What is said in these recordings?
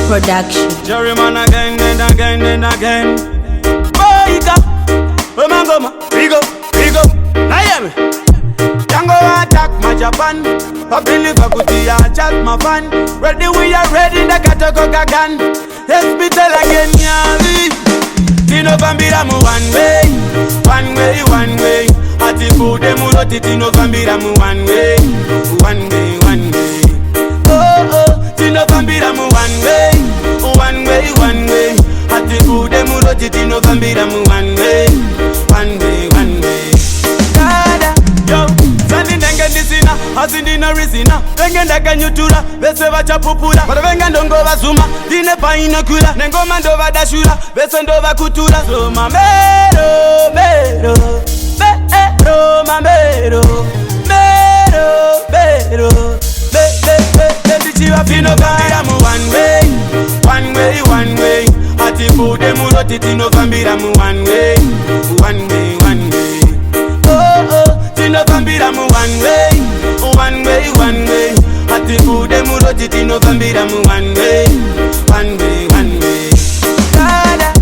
Production. Jerrymun again and again and again. Boyka, Omangoma, Bigo, Miami. Tango attack my Japan. Papili Fakuti attack my fan. Ready, we are ready, the Katoko Gagan. Hospital again, Yavi. Tino Bambira mu one way. One way, one way. Atiku de Muroti, Tino Bambira mu one way. One way, one way. Oh, Tino Bambira mu one way. One way, one way. Atiku de Muroti, Tino Bambira mu one way. One way, one way. Kada, yo, Sandi Nenge Nisina, Hazindi na Rizina, Venga Ndaka Nyutura, Vese Vachapupura, Venga Ndongo Vazuma, Dine Paina Kula, Nengo Mandova Dashura, Vese Ndova Kutura, so Mamero, Mero, Mero, Mamero, Mero, Mero, Chiva Pino Bambira mu one way, one way, one way. Atiku de Muroti, Tino Bambira mu one way, one way, one way. Oh, Tino Bambira mu one way, one way, one way. Atiku de Muroti, Tino Bambira mu one way, one way, one way. Kada,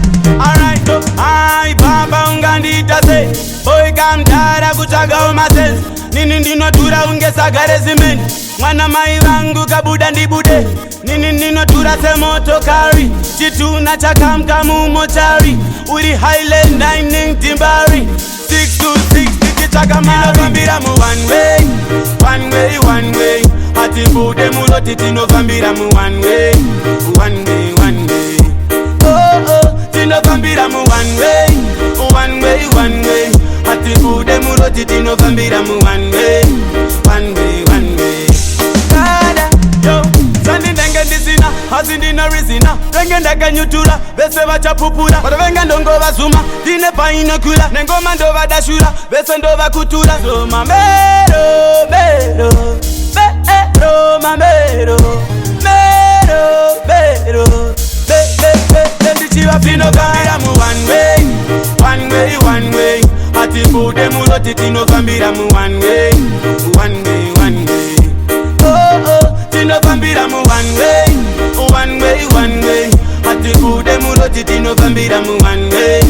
alright, so I Baba Ungandita say, boy come dada kuchaga umases. Nini ndino tura ungesagare zimeni. Mwana mai vangu kabuda ndibude. Nini ndino tura se motokari. Chituna chakamka mu mochari. Uri Highland dining timbari. 626 tikichaka Tino Bambira mu one way. One way, one way. Atiku de Muroti, Tino Bambira mu one way. One way, one way. Oh, Tino Bambira mu one way. One way, one way. Atiku de Muroti, Tino Bambira mu one way. One way, one way. Kada, yo, Sandi Nenge Nisina, Hazindi na Rizina, Venga Ndaka Nyutura, Vese Vachapupura, Venga Ndongo Vazuma, Dine Paina Kula, Nengo Mandova Dashura, Vese Ndova Kutura, so Mamero, Mero, Mero, Mamero, Mero, Mero. Chiva Pino Bambira mu one way, one way, one way. Atiku de Muroti, Tino Bambira mu one way, one way, one way. Oh, Tino Bambira mu one way, one way, one way. Atiku de Muroti, Tino Bambira mu one way,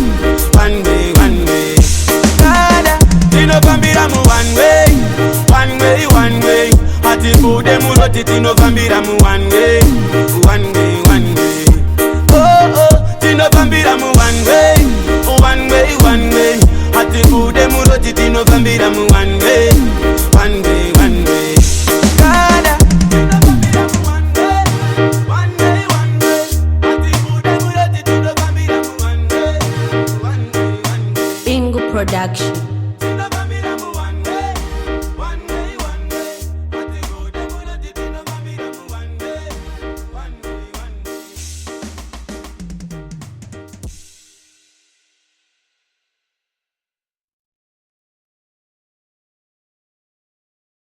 one way, one way. Kada, Tino Bambira mu one way, one way, one way. Atiku de Muroti, Tino Bambira mu one way, one way, one way. Oh, Tino Bambira mu one way, one way, one way. Atiku de Muroti, Tino Bambira mu one way, one way, one way. Kada, Tino Bambira mu one way, one way, one way. Atiku de Muroti, Tino Bambira mu one way, one way, one way. Bingu Production.